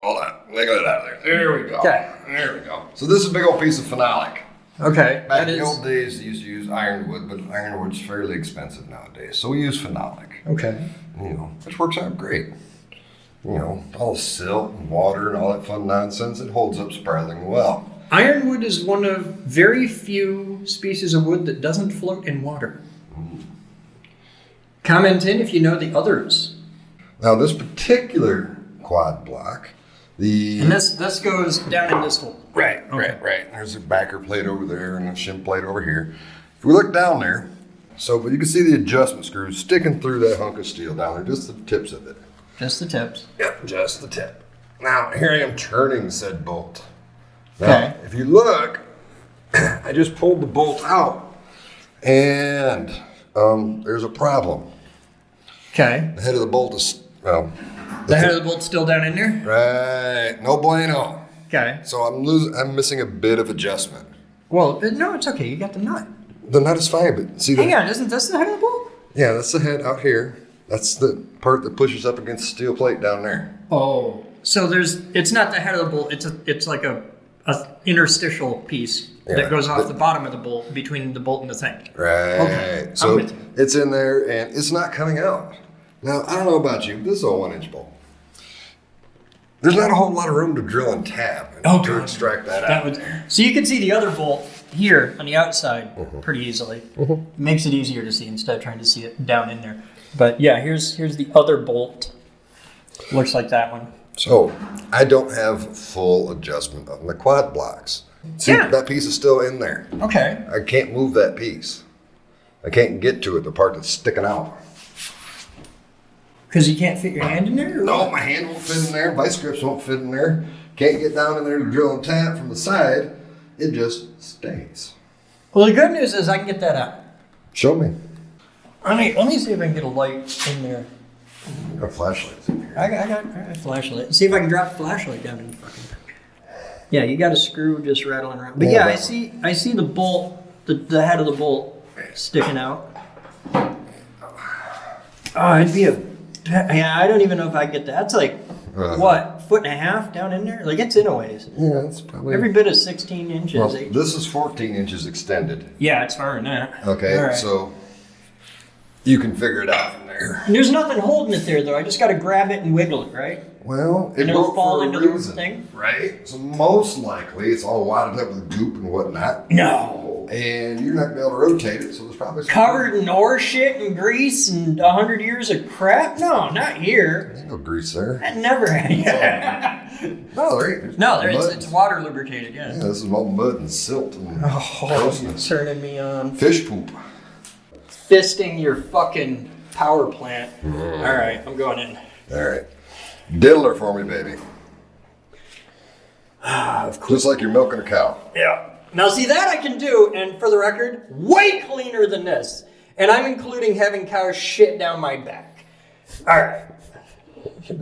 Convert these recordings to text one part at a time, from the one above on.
Hold on. Wiggle it out of there. There we go. Okay. There we go. So this is a big old piece of phenolic. Okay. Back in the old days, they used to use ironwood, but ironwood's fairly expensive nowadays. So we use phenolic. Okay. Which works out great. All the silt and water and all that fun nonsense, it holds up surprisingly well. Ironwood is one of very few species of wood that doesn't float in water. Comment in if you know the others. Now, this particular quad block, And this goes down in this hole. Right. There's a backer plate over there and a shim plate over here. If we look down there, but you can see the adjustment screws sticking through that hunk of steel down there, just the tips of it. Just the tips. Yep, just the tip. Now, here I am turning said bolt. Now, Okay. if you look, I just pulled the bolt out, and there's a problem. Okay. The head of the bolt is, The head of the bolt's still down in there? right, no bueno. Okay. So I'm missing a bit of adjustment. Well, no, it's okay. You got the nut. The nut is fine, but see Hang on, isn't this the head of the bolt? Yeah, that's the head out here. That's the part that pushes up against the steel plate down there. Oh. So it's not the head of the bolt. It's like a interstitial piece that goes off the bottom of the bolt between the bolt and the thing. Right. Okay. So I'm with you. it's in there and it's not coming out. Now, I don't know about you, but this is a 1-inch bolt. There's not a whole lot of room to drill and tap to extract that out. So you can see the other bolt here on the outside pretty easily. It makes it easier to see instead of trying to see it down in there. But yeah, here's the other bolt. Looks like that one. So I don't have full adjustment on the quad blocks. See, that piece is still in there. Okay. I can't move that piece. I can't get to it, the part that's sticking out. Because you can't fit your hand in there? No, my hand won't fit in there. Vice grips won't fit in there. Can't get down in there to drill and tap from the side. It just stays. Well, the good news is I can get that out. Show me. Let me see if I can get a light in there. Got flashlights in here. I got a flashlight. See if I can drop the flashlight down in the fucking. Yeah, you got a screw just rattling around. But yeah, I see the bolt, the head of the bolt sticking out. Oh, it'd be I don't even know if I get that. That's like, what, 1.5 down in there? Like, it's in a ways. Yeah, it's probably... Every bit of 16 inches. Well, this is 14 inches extended. Yeah, it's far than that. Okay, right. So you can figure it out from there. And there's nothing holding it there, though. I just got to grab it and wiggle it, right? Well, and it'll fall into the thing? Right? So most likely it's all wadded up with goop and whatnot. No. And you're not going to be able to rotate it, so there's probably... Covered in ore shit and grease and 100 years of crap? No, not here. There's no grease there. That never... No, there ain't. No, it's water lubricated, yeah. Yeah, this is all mud and silt and grossness. Turning me on. Fish poop. Fisting your fucking power plant. All right, I'm going in. All right. Diddler for me, baby. Of course. Just like you're milking a cow. Yeah. Now, see, that I can do, and for the record, way cleaner than this. And I'm including having cows shit down my back. All right.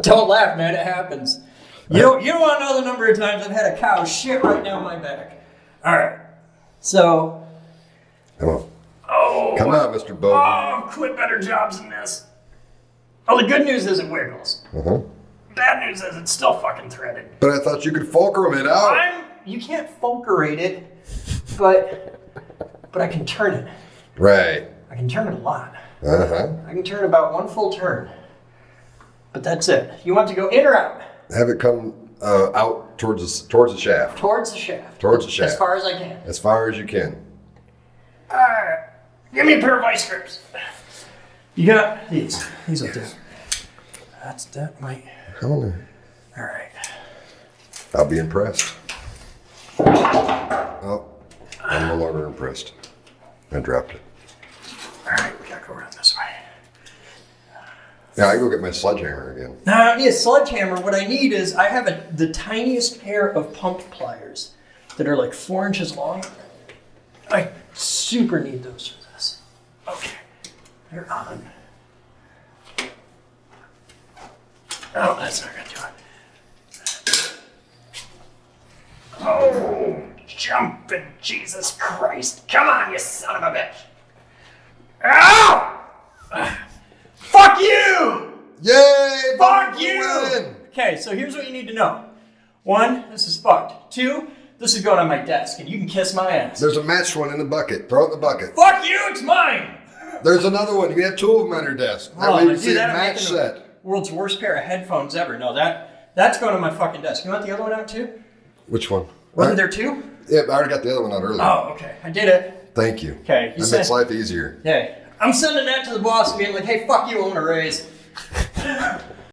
Don't laugh, man. It happens. You don't want to know the number of times I've had a cow shit right down my back. All right. So. Come on. Come on, Mr. Boden. Oh, quit better jobs than this. Oh, the good news is it wiggles. Bad news is it's still fucking threaded. But I thought you could fulcrum it out. You can't fulcurate it, but I can turn it. Right. I can turn it a lot. Uh-huh. I can turn about one full turn. But that's it. You want to go in or out? Have it come out towards the shaft. Towards the shaft. Towards the shaft. As far as I can. As far as you can. All right. Give me a pair of vice grips. You got these. These will do. That might. Come on there. All right. I'll be impressed. Oh, I'm no longer impressed. I dropped it. All right, we gotta go around this way. Yeah, I can go get my sledgehammer again. No, I don't need a sledgehammer. What I need is I have the tiniest pair of pump pliers that are like 4 inches long. I super need those for this. Okay, they're on. Oh, that's not gonna do it. Oh, jumping Jesus Christ. Come on, you son of a bitch. Ow! Fuck you! Yay! Fuck you! Win. Okay, so here's what you need to know. 1, this is fucked. 2, this is going on my desk, and you can kiss my ass. There's a matched one in the bucket. Throw it in the bucket. Fuck you, it's mine! There's another one. You can have 2 of them on your desk. That way you can see a match set. World's worst pair of headphones ever. No, that's going on my fucking desk. You want the other one out too? Which one? Wasn't there 2? Yeah, I already got the other one out earlier. Oh, okay. I did it. Thank you. Okay. That makes life easier. Yeah. I'm sending that to the boss and being like, hey, fuck you, I want a raise.